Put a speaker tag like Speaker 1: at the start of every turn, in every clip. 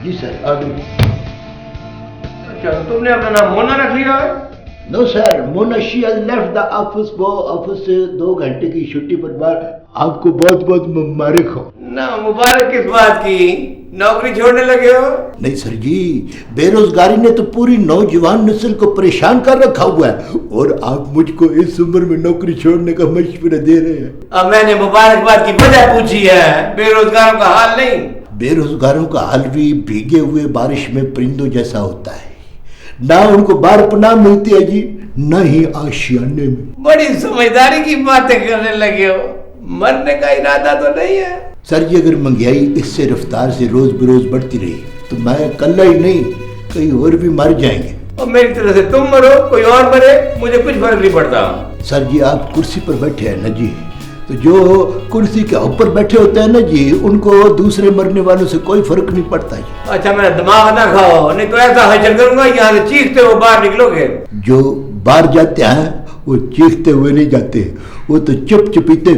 Speaker 1: जी sir आ गई।
Speaker 2: अच्छा, तो तुमने अपना नाम मोना रख लिया है?
Speaker 1: No sir, Mona she has left the office. वो ऑफिस से 2 घंटे की छुट्टी पर बाद आपको बहुत बहुत मुबारक हो।
Speaker 2: ना मुबारक किस बात की, नौकरी छोड़ने लगे हो?
Speaker 1: नहीं सर जी, बेरोजगारी ने तो पूरी नौजवान नस्ल को परेशान कर रखा हुआ है और आप मुझको इस उम्र में नौकरी छोड़ने का मशवरा दे रहे हैं।
Speaker 2: अब मैंने मुबारकबाद की वजह पूछी है, बेरोजगारों का हाल नहीं।
Speaker 1: बेरोजगारों का हाल भी भीगे हुए बारिश में परिंदों जैसा होता है, ना उनको बार पनाह मिलती है जी, न ही आशियाने में।
Speaker 2: बड़ी समझदारी की बातें करने लगे हो, मरने का इरादा तो नहीं है?
Speaker 1: सर जी, अगर महंगाई इससे रफ्तार से रोज बरोज बढ़ती रही तो मैं कल्ला ही नहीं कई और भी मर जाएंगे।
Speaker 2: और मेरी तरह से तुम मरो, कोई और मरे, मुझे कुछ फर्क नहीं पड़ता।
Speaker 1: सर जी, आप कुर्सी पर बैठे हैं ना जी, तो जो कुर्सी के ऊपर बैठे होते हैं ना जी, उनको दूसरे मरने वालों से कोई फर्क नहीं पड़ता जी।
Speaker 2: अच्छा, मेरा दिमाग ना खाओ, नहीं तो ऐसा हजर करूंगा यहाँ से चीखते हुए बाहर निकलोगे।
Speaker 1: जो बाहर जाते हैं वो चीखते हुए नहीं जाते, वो तो चुप चुपीते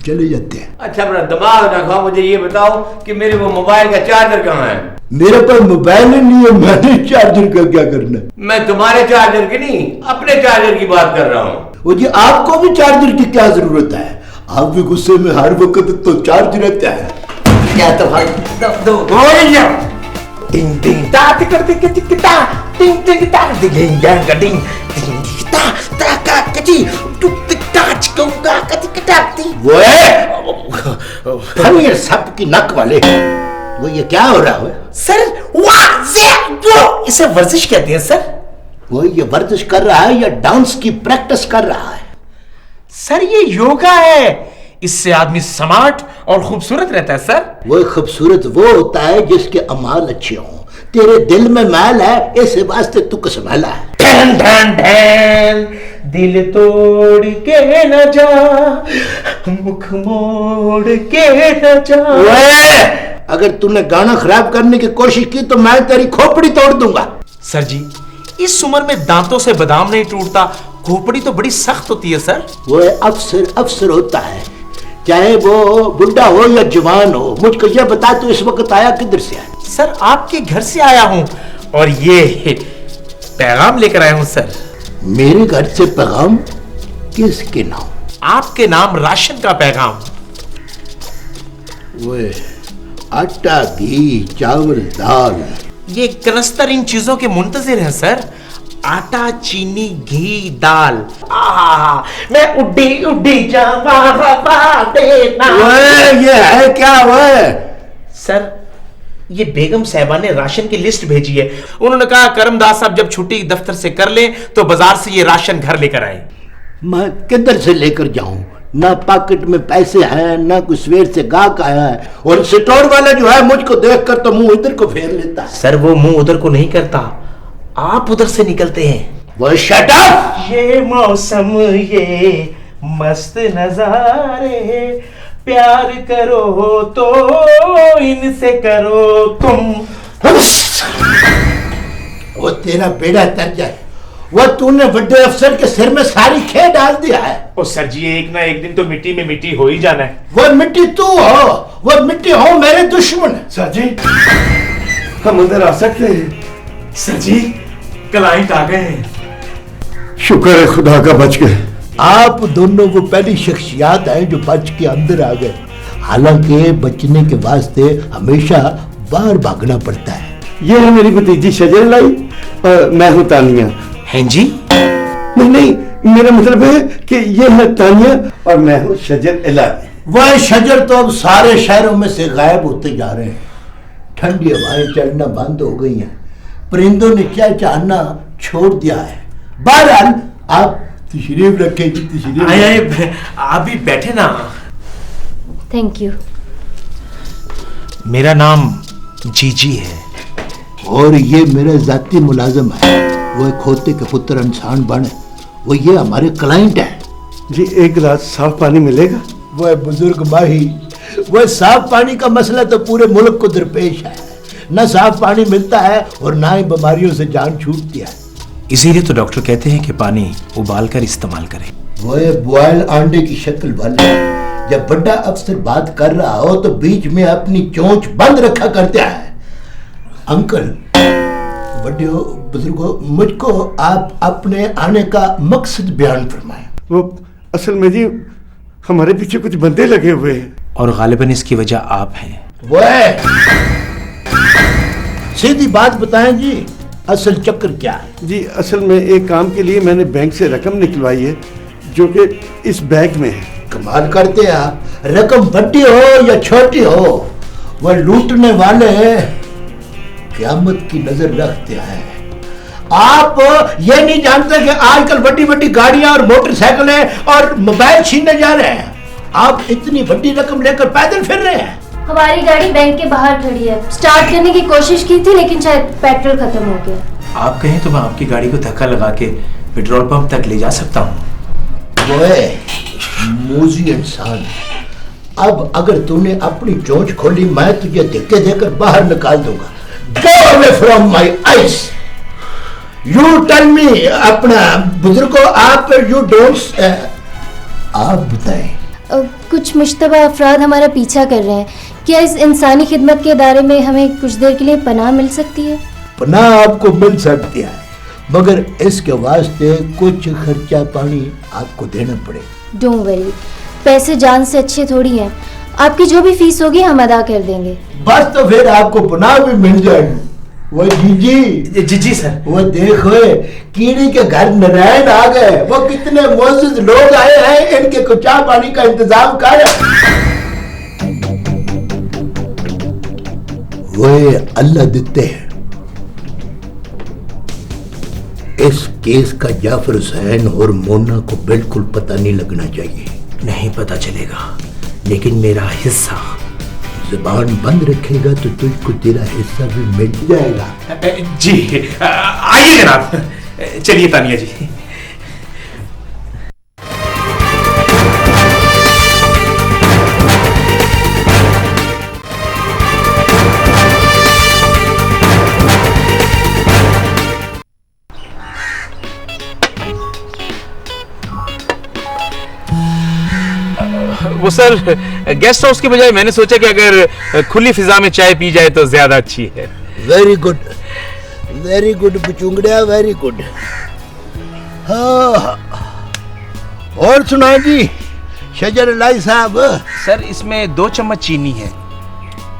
Speaker 1: चले जाते हैं।
Speaker 2: अच्छा, मेरा दिमाग ना खाओ, मुझे ये बताओ कि मेरे वो मोबाइल का चार्जर कहाँ है?
Speaker 1: मेरे पास मोबाइल ही नहीं है, मैंने चार्जर का क्या करना?
Speaker 2: मैं तुम्हारे चार्जर की नहीं, अपने चार्जर की बात कर रहा हूँ।
Speaker 1: वो जी, आपको भी चार्जर की क्या जरूरत है? आप भी गुस्से में हर वक्त तो चार्ज रहता है।
Speaker 2: क्या तो भाई दो टिंग टिंग ता करते के ता टिंग टिंग ता डिंग डंग डिंग ता ता का कची टुक टिक टाच कोगा कची कटाती।
Speaker 1: वो ये सब की नक वाले, वो ये क्या हो रहा है
Speaker 2: सर? वाह जे वो इसे वर्जिश कहते हैं सर।
Speaker 1: वो ये वर्जिश कर रहा है या डांस की प्रैक्टिस कर रहा है?
Speaker 2: सर ये योगा है, इससे आदमी स्मार्ट और खूबसूरत रहता है सर।
Speaker 1: वो खूबसूरत वो होता है जिसके अमाल अच्छे हों। तेरे दिल में मैल है, इस वास्ते तू कसमैला है।
Speaker 2: ढन ढन ढन दिल तोड़ के न जा, मुख मोड़ के न जा।
Speaker 1: अगर तूने गाना खराब करने की कोशिश की तो मैं तेरी खोपड़ी तोड़ दूंगा।
Speaker 2: सर जी, इस उम्र में दांतों से बादाम नहीं टूटता, खोपड़ी तो बड़ी सख्त होती है सर।
Speaker 1: वो अफसर होता है, चाहे वो बुढ़ा हो या जवान हो। मुझको ये बता, तू इस वक्त आया किधर से है?
Speaker 2: सर आपके घर से आया हूं और ये पैगाम लेकर आया हूं सर।
Speaker 1: मेरे घर से पैगाम? किसके नाम?
Speaker 2: आपके नाम, राशन का पैगाम।
Speaker 1: वो आटा, घी, चावल, दाल,
Speaker 2: ये कनस्तर इन चीजों के मुंतजिर हैं सर। आटा, चीनी, घी, दाल। मैं उड्डी उड्डी जावा देना।
Speaker 1: ये है क्या? वो
Speaker 2: सर ये बेगम साहबा ने राशन की लिस्ट भेजी है। उन्होंने कहा करमदास साहब जब छुट्टी दफ्तर से कर लें तो बाजार से ये राशन घर लेकर आए।
Speaker 1: मैं किधर से लेकर जाऊं? ना पॉकेट में पैसे हैं, ना कुछ सवेर से गाहक आया है, और स्टोर वाला जो है मुझको देखकर तो मुंह इधर को फेर लेता है।
Speaker 2: सर वो मुंह उधर को नहीं करता, आप उधर से निकलते हैं।
Speaker 1: वो शट अप!
Speaker 2: ये मौसम, ये मस्त नजारे, प्यार करो तो इनसे करो तुम।
Speaker 1: वो तेरा बेड़ा तर जाए। वो तूने बड़े अफसर के सिर में सारी खेल डाल दिया है।
Speaker 2: ओ सर जी, एक ना एक दिन तो मिट्टी में मिट्टी हो ही जाना है।
Speaker 1: वो मिट्टी तू हो, वो मिट्टी हो मेरे दुश्मन।
Speaker 2: सर जी, हम उधर आ सकते हैं? सर जी, क्लाइंट आ गए हैं।
Speaker 1: शुक्र है खुदा का बच गए। आप दोनों वो पहली शख्सियात हैं जो बच के अंदर आ गए। हालांकि बचने के वास्ते हमेशा बाहर भागना पड़ता है।
Speaker 3: ये है मेरी भतीजी शजर लाई और मैं हूँ तानिया।
Speaker 2: हैं जी?
Speaker 3: नहीं, मेरा मतलब है कि ये है तानिया और मैं हूँ शजर इलाही।
Speaker 1: वह शजर तो अब सारे शहरों में से गायब होते जा रहे हैं। ठंडी हवाएं चलना बंद हो गई हैं, परिंदों ने क्या चाहना छोड़ दिया है। बहरहाल आप तशरीफ रखें जी, तशरीफ।
Speaker 2: आइए, आप भी बैठे ना।
Speaker 4: Thank you.
Speaker 2: मेरा नाम जीजी है
Speaker 1: और ये मेरा जाती मुलाजिम है। वो एक खोते के पुत्र इंसान बने, वो ये हमारे क्लाइंट है
Speaker 3: जी। एक गिलास साफ पानी मिलेगा?
Speaker 1: वह बुजुर्ग माही, वह साफ पानी का मसला तो पूरे मुल्क को दरपेश है। न साफ पानी मिलता है और ना ही बीमारियों से जान छूटती है।
Speaker 2: इसीलिए तो डॉक्टर कहते हैं कि पानी उबाल कर इस्तेमाल करें।
Speaker 1: वह बॉयल अंडे की शक्ल वाले, जब बड़ा अफसर बात कर रहा हो तो बीच में अपनी चोंच बंद रखा करता है। अंकल, बड़े बुजुर्गों, मुझको आप अपने आने का मकसद बयान फरमाएं।
Speaker 3: वो असल में जी हमारे पीछे कुछ बंदे लगे हुए हैं
Speaker 2: और गालिबन इसकी वजह आप हैं।
Speaker 1: वो है, सीधी बात बताएं जी, असल चक्कर क्या है?
Speaker 3: जी। असल में एक काम के लिए मैंने बैंक से रकम निकलवाई है जो कि इस बैग में है।
Speaker 1: कमाल करते हैं आप, रकम बड़ी हो या छोटी हो, वह लूटने वाले क़यामत की नजर रखते हैं। आप ये नहीं जानते कि आजकल बड़ी बड़ी गाड़ियां और मोटरसाइकिलें और मोबाइल छीनने जा रहे हैं। आप इतनी बड़ी रकम लेकर पैदल फिर रहे हैं।
Speaker 4: हमारी गाड़ी बैंक के बाहर खड़ी है। स्टार्ट करने की कोशिश की थी लेकिन शायद पेट्रोल खत्म हो गया।
Speaker 2: आप कहें तो मैं आपकी गाड़ी को धक्का लगा के पेट्रोल पंप तक ले जा सकता हूँ।
Speaker 1: वो मूजी इंसान है। अब अगर तूने अपनी चोंच खोली, मैं तुझे धक्के देकर बाहर निकाल दूंगा। Go away from my eyes. You tell me, अपना बुजुर्गों, आप you don't आप बताएं।
Speaker 4: कुछ मुश्तबा अफराद हमारा पीछा कर रहे हैं। क्या इस इंसानी खिदमत के दायरे में हमें कुछ देर के लिए पनाह मिल सकती है?
Speaker 1: पनाह आपको मिल सकती है, मगर इसके वास्ते कुछ खर्चा पानी आपको देना पड़ेगा।
Speaker 4: डोंट वरी, पैसे जान से अच्छे थोड़ी हैं। आपकी जो भी फीस होगी हम अदा कर देंगे।
Speaker 1: बस तो फिर आपको पनाह भी मिल जाएगी। वो जी
Speaker 2: जी सर।
Speaker 1: वो देखो, कीड़ी के घर नारायण आ गए। वो कितने मोअज़्ज़िज़ लोग आए हैं, इनके कुछ चाय पानी का इंतजाम कर। वो अल्लाह देते हैं। इस केस का जाफर हुसैन और मोना को बिल्कुल पता नहीं लगना चाहिए।
Speaker 2: नहीं पता चलेगा, लेकिन मेरा हिस्सा।
Speaker 1: जुबान बंद रखेगा तो तुझको तेरा हिस्सा भी मिल जाएगा।
Speaker 2: जी आइए जनाब, चलिए तानिया जी।
Speaker 5: वो सर, गेस्ट हाउस की बजाय मैंने सोचा कि अगर खुली फिजा में चाय पी जाए तो ज्यादा अच्छी है।
Speaker 1: Very good Buchungadiya, very good. हाँ, और सुनाए जी शजर लाई साहब।
Speaker 2: सर इसमें 2 चम्मच चीनी है।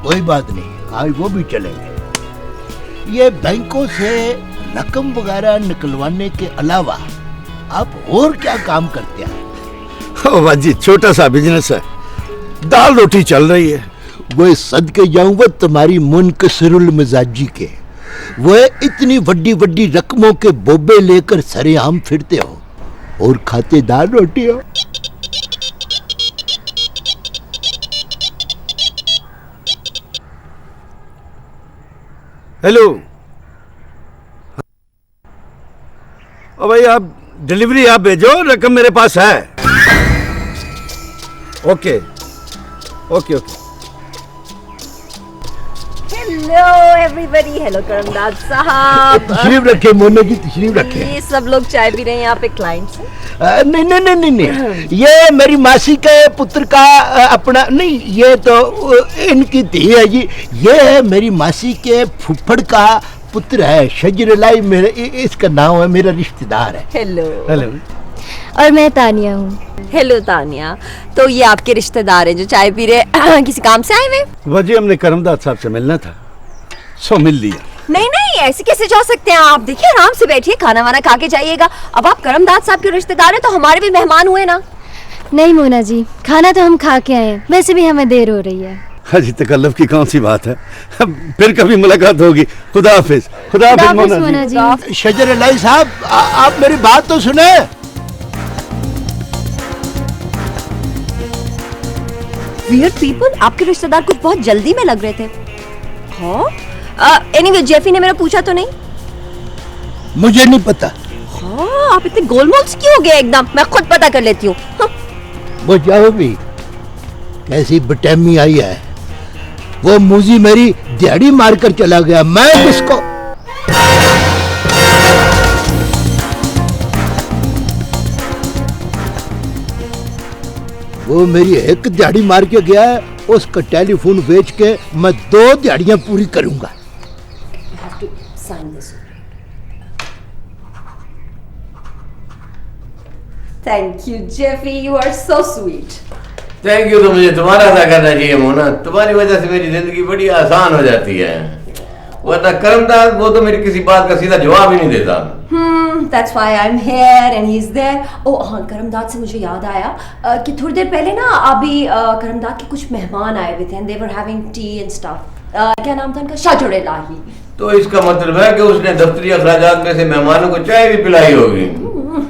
Speaker 1: कोई बात नहीं, आज वो भी चलेंगे। ये बैंकों से रकम वगैरह निकलवाने के अलावा आप और क्या काम करते हैं?
Speaker 3: वाह जी, छोटा सा बिजनेस है, दाल रोटी चल रही है।
Speaker 1: वो सदके जाऊं वो तुम्हारी मुनकसिरुल मिजाजी के। वो इतनी बड़ी बड़ी रकमों के बोबे लेकर सरेआम फिरते हो और खाते दाल रोटी हो।
Speaker 3: हेलो, ओ भाई आप डिलीवरी आप भेजो, रकम मेरे पास है। Okay okay okay.
Speaker 6: Hello everybody, hello Karamdad साहब।
Speaker 1: तशरीफ रखे मोना जी, तशरीफ रखे।
Speaker 6: ये सब लोग चाय पी रहे हैं यहाँ पे क्लाइंट से।
Speaker 1: नहीं, ये मेरी मासी के पुत्र का अपना नहीं, ये तो इनकी धी है जी। ये है मेरी मासी के फुफड़ का पुत्र है, शजरलाई मेरे, इसका नाम है, मेरा रिश्तेदार है।
Speaker 6: हेलो।
Speaker 3: हेलो।
Speaker 4: और मैं तानिया हूँ।
Speaker 6: हेलो तानिया, तो ये आपके रिश्तेदार हैं जो चाय पी रहे किसी काम से आए हुए?
Speaker 3: वजी हमने करमदाद साहब से मिलना था, सो मिल लिया।
Speaker 6: नहीं नहीं, ऐसे कैसे जा सकते हैं आप? देखिए आराम से बैठिए, खाना वाना खा के जाइएगा। अब आप करमदाद साहब के रिश्तेदार हैं तो हमारे भी मेहमान हुए ना।
Speaker 4: नहीं मोना जी, खाना तो हम खा के आए हैं, वैसे भी हमें देर हो रही है।
Speaker 3: हाजी तकल्लुफ की कौन सी बात है, फिर कभी मुलाकात होगी। खुदा हाफिज। खुदा हाफिज मोना जी।
Speaker 1: शजरलाई साहब, आप मेरी बात तो सुने।
Speaker 6: वियर्ड पीपल, आपके रिश्तेदार कुछ बहुत जल्दी में लग रहे थे। हाँ, एनीवे जेफी ने मेरा पूछा तो नहीं?
Speaker 1: मुझे नहीं पता।
Speaker 6: हाँ, आप इतने गोलमोल से क्यों हो गए एकदम? मैं खुद पता कर लेती हूँ। हाँ।
Speaker 1: वो जाओ भी, कैसी बटैमी आई है। वो मूजी मेरी दिहाड़ी मारकर चला गया, मैं किसको? वो मेरी एक दिहाड़ी मार के गया है, उसका टेलीफोन बेच के मैं 2 दिहाड़ियां पूरी करूंगा।
Speaker 6: Sign this. Thank you, Jeffy. You are so sweet.
Speaker 7: Thank you. तो मुझे तुम्हारा अदा करना चाहिए मोना, तुम्हारी वजह से मेरी जिंदगी बड़ी आसान हो जाती है, वरना करमदास वो तो मेरी किसी बात का सीधा जवाब ही नहीं देता।
Speaker 6: That's why I'm here and he's there. Oh हाँ, करमदाद से मुझे याद आया कि थोड़ी देर पहले ना अभी करमदाद के कुछ मेहमान आए हुए थे and they were having tea and stuff. क्या नाम था उनका? शाजुर इलाही।
Speaker 7: तो इसका मतलब है कि उसने दफ्तरी अखराजात में से मेहमानों को चाय भी पिलाई होगी।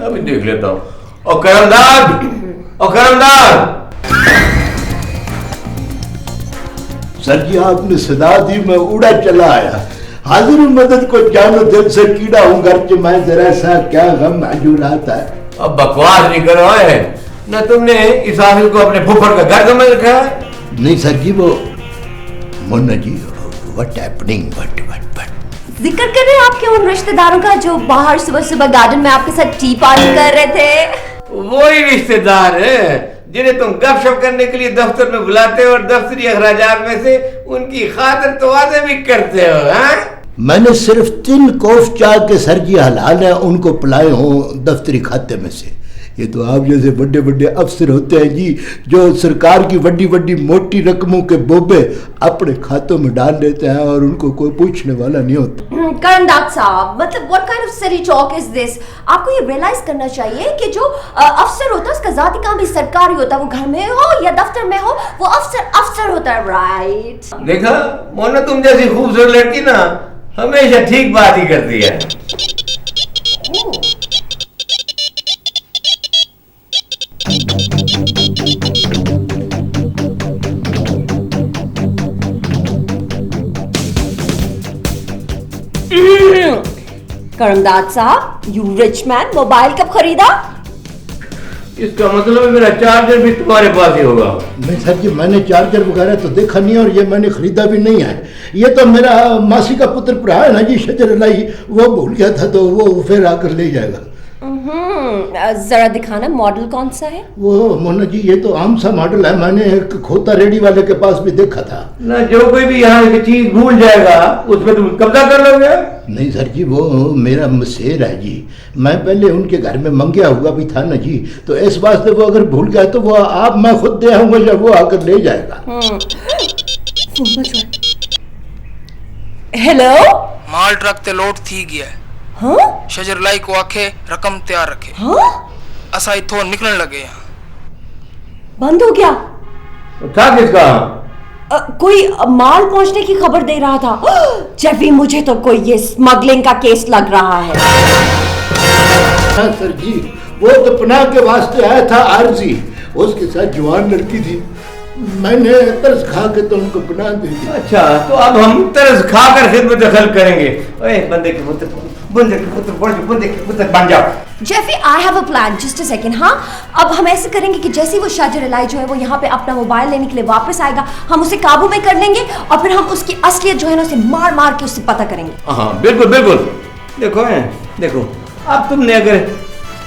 Speaker 7: अभी देख लेता हूँ। और करमदाद
Speaker 1: सर जी आपने सदा दी, मैं उड़ा चला आया। हाजिर मदद को जानो दिल से कीड़ा हूँ, घर च मैं जरा सा क्या गम हजूर आता है।
Speaker 7: अब बकवास नहीं करो है न, तुमने इस हाफिज को अपने फुफड़ का घर समझ रखा है?
Speaker 1: नहीं सर जी, वो Mona ji what happening but
Speaker 6: जिक्र कर रहे हैं आपके उन रिश्तेदारों का जो बाहर सुबह सुबह गार्डन में आपके साथ टी पार्टी कर रहे थे?
Speaker 7: वही रिश्तेदार है जिन्हें तुम गपशप करने के लिए दफ्तर में बुलाते हो और दफ्तरी अखराजात में से उनकी खातिर तो वादे भी करते हो। हाँ,
Speaker 1: मैंने सिर्फ 3 कोफ चाह के सर जी हलाल है उनको पिलाए हों दफ्तरी खाते में से। ये तो आप जैसे बड़े बड़े अफसर होते हैं जी, जो सरकार की बड़ी बड़ी मोटी रकमों के बोबे अपने खातों में डाल देते हैं और उनको कोई पूछने वाला नहीं होता।
Speaker 6: करमदाद साहब, मतलब what kind of silly talk is this? आपको ये रियलाइज करना चाहिए कि जो अफसर होता है उसका जाती काम भी सरकारी होता है, वो घर में हो या दफ्तर में हो, वो अफसर होता है, राइट?
Speaker 7: देखा मोना, तुम जैसी खूबसूरत लड़की ना हमेशा ठीक बात ही करती है।
Speaker 6: करमदाद साहब, यू रिच मैन, मोबाइल कब खरीदा?
Speaker 7: इसका मतलब है मेरा चार्जर भी तुम्हारे पास ही होगा।
Speaker 1: नहीं सर जी, मैंने चार्जर वगैरह तो देखा नहीं और ये मैंने खरीदा भी नहीं है। ये तो मेरा मासी का पुत्र भरा है ना जी, शजर इलाही, वो भूल गया था तो वो फिर आकर ले जाएगा।
Speaker 6: जरा दिखाना, मॉडल कौन सा है?
Speaker 1: वो मोना जी ये तो आम सा मॉडल है, मैंने एक खोता रेडी वाले के पास भी देखा था
Speaker 7: ना। जो कोई भी यहाँ की चीज भूल जाएगा उसमें तुम कब्जा कर लोगे?
Speaker 1: नहीं सर जी, वो मेरा मसेर है जी, मैं पहले उनके घर में मंगया हुआ भी था ना जी, तो इस वास्ते वो अगर भूल गया तो वो आप मैं खुद दे आऊंगा जब वो आकर ले जाएगा।
Speaker 6: हेलो,
Speaker 8: माल ट्रक ते लोड थी गया है।
Speaker 6: हाँ?
Speaker 8: शजर लाई को आखे रकम तैयार रखे।
Speaker 6: हाँ?
Speaker 8: असा इथों निकलने लगे यहाँ।
Speaker 6: बंद हो गया?
Speaker 7: था किसका?
Speaker 6: कोई माल पहुंचने की खबर दे रहा था। जेफी, मुझे तो कोई ये स्मगलिंग का केस लग रहा है।
Speaker 1: हाँ सर जी, वो तो पनाह के वास्ते आया था आरजी, उसके साथ जवान लड़की थी, मैंने तरस खा के तो उनको पनाह दे दी।
Speaker 7: अच्छा, तो अब हम तरस खाकर खिदमत दखल करेंगे। ओए बंदे के पुत्र बन जाओ।
Speaker 6: Jeffy, I have a plan, just a second. हाँ, अब हम ऐसे करेंगे कि जैसे वो शाजर इलाई जो है वो यहाँ पे अपना मोबाइल लेने के लिए वापस आएगा, हम उसे काबू में कर लेंगे और फिर हम उसकी असलियत जो है ना उसे मार मार के उससे पता करेंगे।
Speaker 7: हाँ बिल्कुल बिल्कुल। देखो अब तुमने अगर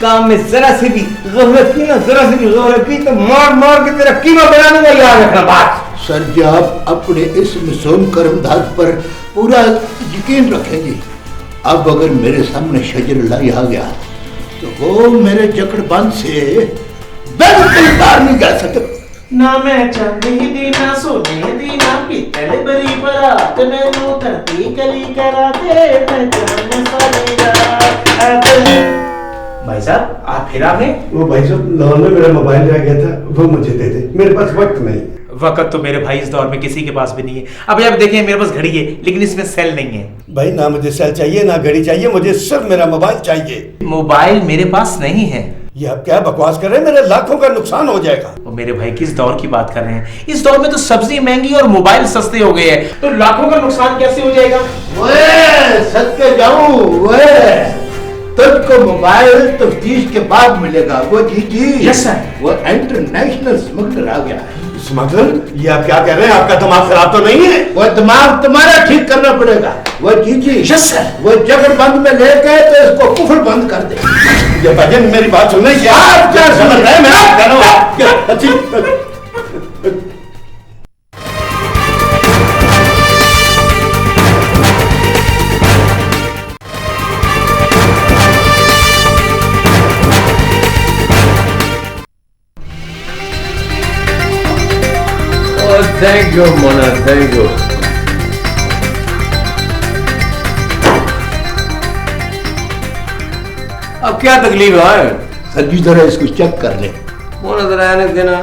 Speaker 7: काम में जरा सी भी गफलत की ना, जरा सी भी गफलत की तो मार मार के तेरा कीमा बना दूंगा, याद रखना बात।
Speaker 1: सर जी आप अपने इस मिसोम करमदाद पर पूरा यकीन रखेंगे। अब अगर मेरे सामने शजर लाई आ गया तो वो मेरे जकड़ बंद से बिल्कुल बाहर नहीं जा सकता।
Speaker 9: ना मैं चांदी दी ना सोने दी ना पीतल बरी बरात, मैनू धरती कली करा दे, मैं जान सारेगा। भाई साहब आप फिर आ गए?
Speaker 3: वो भाई साहब लाहौर में मेरा मोबाइल रह गया था, वो मुझे दे दे, मेरे पास वक्त नहीं।
Speaker 9: वक्त तो मेरे भाई इस दौर में किसी के पास भी नहीं है। अब आप देखें मेरे पास घड़ी है लेकिन इसमें सेल नहीं है।
Speaker 3: भाई ना मुझे सेल चाहिए ना घड़ी चाहिए, मुझे सिर्फ मेरा मोबाइल चाहिए।
Speaker 9: मोबाइल मेरे पास नहीं है।
Speaker 3: ये आप क्या बकवास कर रहे हैं, मेरे लाखों का नुकसान हो जाएगा।
Speaker 9: और मेरे भाई किस दौर की बात कर रहे हैं? इस दौर में तो सब्जी महंगी और मोबाइल सस्ते हो गए हैं, तो लाखों का नुकसान कैसे हो जाएगा?
Speaker 1: वे सदके जाऊं, वे तुझको मोबाइल तफ्तीश के बाद मिलेगा। वो जी
Speaker 9: यस सर,
Speaker 1: वो इंटरनेशनल स्मगलर आ गया है।
Speaker 3: स्मगलर? ये आप क्या कह रहे हैं? आपका दिमाग खराब तो नहीं है?
Speaker 1: वो दिमाग तुम्हारा ठीक करना पड़ेगा। वो जी
Speaker 9: यस सर,
Speaker 1: वो जगड़ बंद में लेके तो इसको कुफर बंद कर दे।
Speaker 3: ये भजन मेरी बात सुन रहे हैं?
Speaker 1: आप क्या समझ रहे हैं? मैं
Speaker 3: अच्छी
Speaker 7: thank you Mona, thank you. अब क्या तकलीफ है?
Speaker 1: सर जी जरा इसको चेक कर ले।
Speaker 7: मोना जरा आने देना।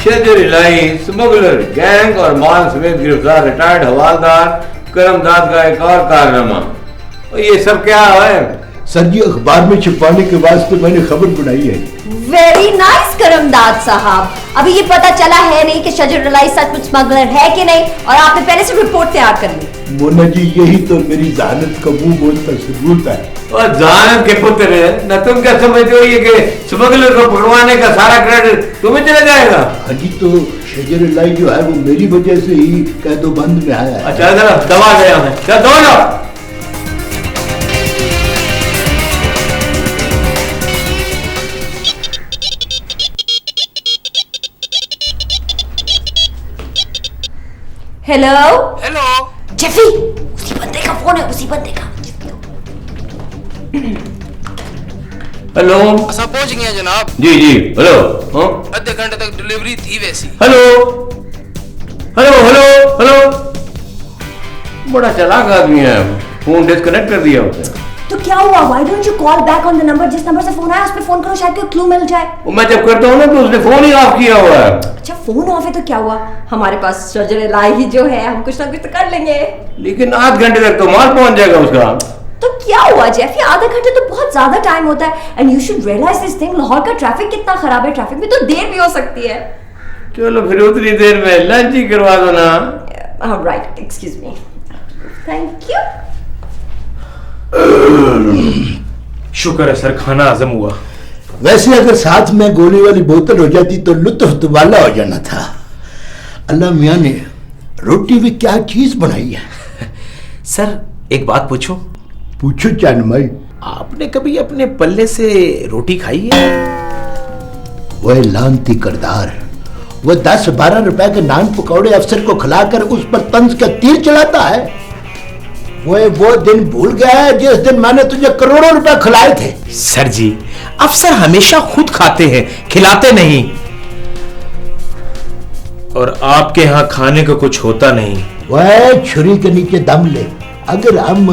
Speaker 7: शजर इलाही स्मगलर गैंग और माल समेत गिरफ्तार रिटायर्ड हवालदार करमदाद का एक और कारनामा। और ये सब क्या है?
Speaker 1: सर जी अखबार में छुपाने के वास्ते मैंने खबर बनाई है।
Speaker 6: वेरी नाइस करमदाद साहब। अभी ये पता चला है नहीं कि शजर इलाही सचमुच स्मगलर है कि नहीं, और आपने पहले से रिपोर्ट तैयार कर ली।
Speaker 1: मोना जी यही तो मेरी जहानत का मुंह बोलता सबूत है।
Speaker 7: और जहानत के पुत्र न तुम क्या समझते हो ये कि स्मगलर को पकड़वाने का सारा क्रेडिट तुम्हें चला जाएगा?
Speaker 1: हाँ जी, तो शजर इलाही जो है वो मेरी वजह से ही कैदोबंद में आया है।
Speaker 7: अच्छा जरा दवा गया है, क्या दो लो।
Speaker 6: हेलो
Speaker 8: हेलो
Speaker 6: जेफी, उसी बंदे का फोन है, उसी बंदे का।
Speaker 7: हेलो
Speaker 8: असा पहुंच गया जनाब।
Speaker 7: जी जी हेलो। हाँ
Speaker 8: आधे घंटे तक डिलीवरी थी वैसी।
Speaker 7: Hello hello hello hello. बड़ा चालाक आदमी है, फोन डिस्कनेक्ट कर दिया उसने।
Speaker 6: तो क्या हुआ? Why don't you call back on the number जिस नंबर से फोन आया उस पे फोन करो, शायद कोई क्लू मिल जाए।
Speaker 7: वो मैं जब करता हूँ ना तो उसने फोन ही ऑफ किया हुआ है।
Speaker 6: अच्छा फोन ऑफ है तो क्या हुआ? हमारे पास शजर इलाही जो है, हम कुछ ना कुछ तो कर लेंगे।
Speaker 7: लेकिन आध घंटे तक तो माल पहुंच जाएगा उसका।
Speaker 6: तो क्या हुआ जेफी, आधा घंटे तो बहुत ज्यादा टाइम होता है। And you should realise this thing, Lahore का ट्रैफिक कितना खराब है, ट्रैफिक में तो देर भी हो सकती है।
Speaker 7: चलो फिर उतनी देर में लंच ही करवा दो ना।
Speaker 6: Right, excuse me, thank you.
Speaker 5: शुक्र है सर, खाना हजम हुआ।
Speaker 1: वैसे अगर साथ में गोली वाली बोतल हो जाती तो लुत्फ दुबाला हो जाना था। अल्लाह मियाँ ने रोटी भी क्या चीज बनाई है।
Speaker 5: सर एक बात पूछूं?
Speaker 1: पूछो चान भाई।
Speaker 5: आपने कभी अपने पल्ले से रोटी खाई है?
Speaker 1: वह लानती करदार, वो 10-12 रुपए के नान पकौड़े अफसर को खिलाकर उस पर तंज का तीर चलाता है। वो दिन भूल गया है जिस दिन मैंने तुझे करोड़ों रुपए खिलाए थे।
Speaker 5: सर जी अफसर हमेशा खुद खाते हैं, खिलाते नहीं। और आपके यहाँ खाने को कुछ होता नहीं।
Speaker 1: वह छुरी के नीचे दम ले। अगर हम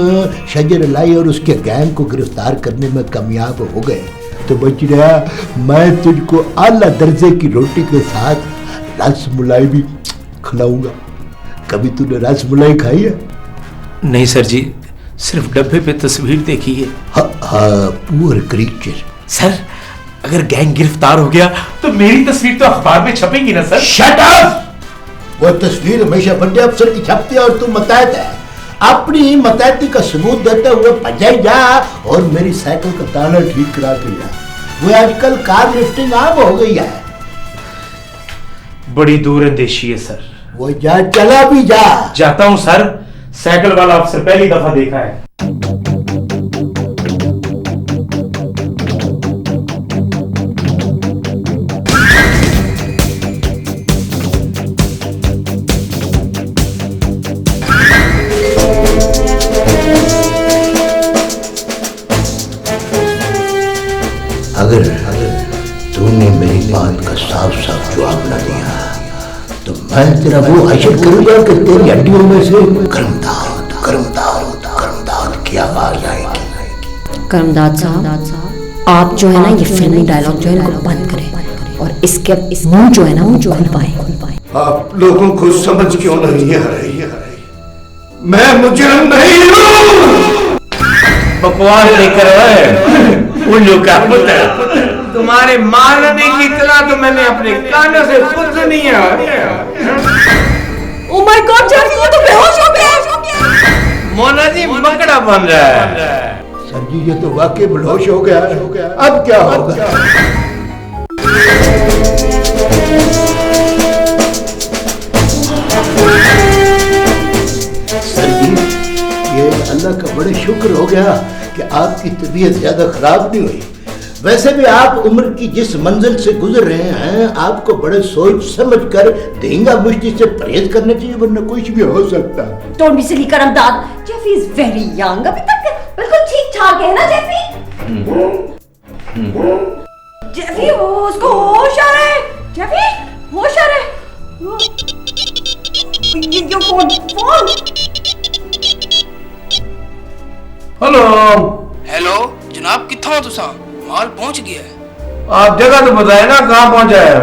Speaker 1: शजर इलाही और उसके गैंग को गिरफ्तार करने में कामयाब हो गए तो बच रहा मैं तुझको आला दर्जे की रोटी के साथ रसमलाई भी खिलाऊंगा। कभी तूने रसमलाई खाई है?
Speaker 5: नहीं सर जी, सिर्फ डब्बे पे तस्वीर देखी है।
Speaker 1: Poor creature.
Speaker 5: सर अगर गैंग गिरफ्तार हो गया तो मेरी तस्वीर तो अखबार में छपेगी ना सर?
Speaker 1: Shut up! वो तस्वीर हमेशा बड़े अफसर की छपती है और तू मतैत है। अपनी मतैती का सबूत देते हुए भजाई जा और मेरी साइकिल का ताला ठीक करा के जा। वो आजकल कार लिफ्टिंग आम हो गई है।
Speaker 5: बड़ी दूर अंदेशी है सर।
Speaker 1: वो जा, चला भी जा।
Speaker 5: जाता हूं सर, साइकिल वाला अफसर पहली दफा देखा है।
Speaker 1: अगर तूने मेरी बात का साफ साफ जवाब न दिया तो मैं तेरा वो हशर करूंगा कि तेरी हड्डियों में से करमदाद करमदाद करमदाद की आवाज आएगी।
Speaker 6: करमदाद साहब, आप जो है ना ये फिल्मी डायलॉग जो है इनको बंद करें और इसके मुंह जो है ना वो खुल पाए।
Speaker 1: आप लोगों को समझ क्यों नहीं आ रही है? मैं मुजरिम नहीं हूँ।
Speaker 7: बकवास नहीं कर रहा है उल्लू का पुत्र। तुम्हारे मारने की इत्तला तो मैंने अपने कानों से खुद सुनी है।
Speaker 6: ओह माय गॉड जेफी, ये तो बेहोश हो गया।
Speaker 7: मोना जी मकड़ा बन रहा है।
Speaker 1: सर जी ये तो वाकई बेहोश हो गया। अब क्या होगा? सर जी ये अल्लाह का बड़े शुक्र हो गया कि आपकी तबीयत ज्यादा खराब नहीं हुई। वैसे भी आप उम्र की जिस मंजिल से गुजर रहे हैं आपको बड़े सोच समझ कर धींगा मुश्ती से परहेज करना चाहिए, वरना कुछ भी हो सकता है।
Speaker 6: Don't be silly Karamdad, Jeffy is very young, अभी तक बिल्कुल ठीक ठाक है ना जेफी? जेफी उसको होश आ रहा है। जेफी होश आ रहा है। ये फोन
Speaker 7: हेलो
Speaker 8: हेलो जनाब कित्थों हो तुसा माल पहुंच गया है।
Speaker 7: आप जगह तो बताए ना कहाँ पहुंचा है।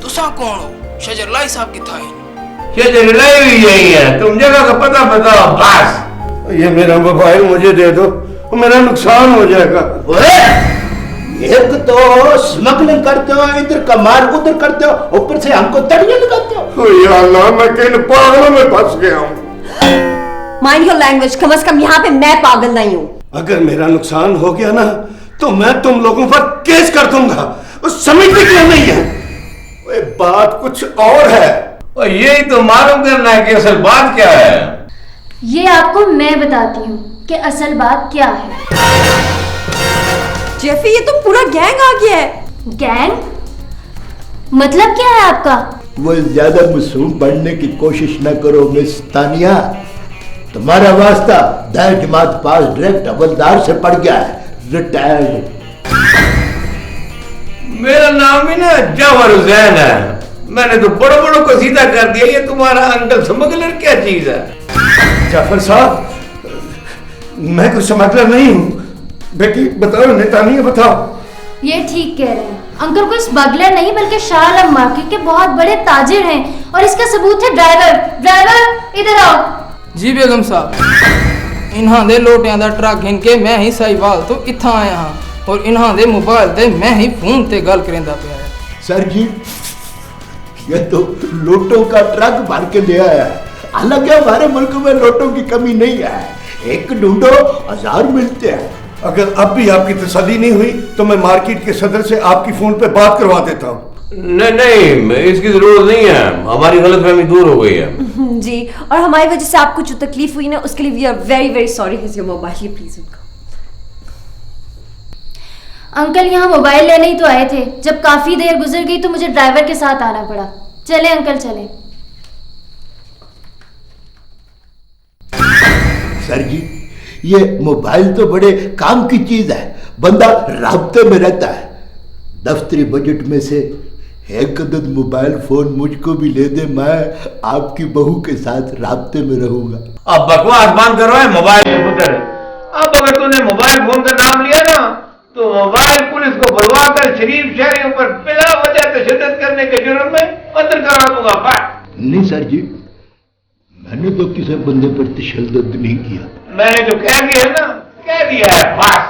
Speaker 8: तुसा कौन हो शजरलाई साहब कित्था है।
Speaker 7: शजरलाई हुई यही है, तुम जगह का पता बताओ बस।
Speaker 3: ये मेरा मोबाइल मुझे दे दो, मेरा नुकसान हो जाएगा।
Speaker 1: एक तो स्मगलिंग करते हो, इधर कमार उधर करते हो, ऊपर से हमको तड़िया लगाते हो।
Speaker 3: या अल्लाह, मैं किन पागलों में फंस गया हूँ।
Speaker 6: माइंड योर लैंग्वेज, कम से कम यहाँ पे मैं पागल नहीं हूँ।
Speaker 3: अगर मेरा नुकसान हो गया ना तो मैं तुम लोगों पर केस कर दूंगा। समझते क्यों नहीं है? ओए, बात कुछ और है।
Speaker 7: और यही तो मालूम करना है कि असल बात क्या है।
Speaker 4: ये आपको मैं बताती हूँ कि असल बात क्या है।
Speaker 6: जेफी ये तो पूरा गैंग आ गया है।
Speaker 4: गैंग मतलब क्या है आपका?
Speaker 1: वो ज्यादा मासूम बनने की कोशिश न करो मिस तानिया। तुम्हारा वास्ता 10 जमात पास डायरेक्ट हवलदार से पड़ गया है, रिटायर्ड।
Speaker 7: मेरा नाम भी ना जवाहर हुसैन है। मैंने तो बड़ों बड़ों को सीधा कर दिया। ये तुम्हारा अंकल स्मगलर क्या चीज है।
Speaker 3: जाफर साहब, मैं कोई स्मगलर नहीं हूँ। बेटी बताओ, नेतानिया बताओ।
Speaker 4: ये ठीक कह रहे हैं अंकल, कोई स्मगलर नहीं बल्कि शाह आलम मार्केट के बहुत बड़े ताजिर हैं और इसका सबूत है ड्राइवर। ड्राइवर इधर आओ।
Speaker 8: जी बेगम साहब इन्हां दे लोटियां दा ट्रक गिन के मैं ही साहिवाल तो इत्था आया हाँ और इन्हां दे मोबाइल ते मैं ही फोन ते गल करेंदा पिया है।
Speaker 1: सर जी ये तो लोटों का ट्रक भर के ले आया है। हालांकि हमारे मुल्क में लोटों की कमी नहीं है, एक ढूंढो 1000 मिलते हैं।
Speaker 3: अगर अब भी आपकी तसल्ली नहीं हुई तो मैं मार्केट के सदर से आपकी फोन पे बात करवा देता हूँ।
Speaker 7: नहीं, इसकी जरूरत नहीं है। हमारी गलतफहमी दूर हो गई है।
Speaker 6: जी, और हमारी वजह से आपको जो तकलीफ हुई ना उसके लिए we are very very sorry. His your mobile please उनको।
Speaker 4: अंकल यहाँ मोबाइल लेने ही तो आए थे, जब काफी देर गुजर गई तो मुझे ड्राइवर के साथ आना पड़ा। चले अंकल चले।
Speaker 1: सर जी ये मोबाइल तो बड़े काम की चीज है, बंदा राब्ते में रहता है। दफ्तरी बजट में से एक अदद मोबाइल फोन मुझको भी ले दे, मैं आपकी बहू के साथ राब्ते में रहूंगा।
Speaker 7: अब बकवास बंद करो है मोबाइल के पुत्र। अब अगर तूने मोबाइल फोन का नाम लिया ना तो मोबाइल पुलिस को बुलवा कर शरीफ शहरियों पर बिला वजह तशद्दुद करने के जुर्म में अंदर करा दूंगा।
Speaker 1: नहीं सर जी, मैंने तो किसी बंदे पर तशद्दुद नहीं किया।
Speaker 7: मैंने जो कह दिया है ना, कह दिया है बस।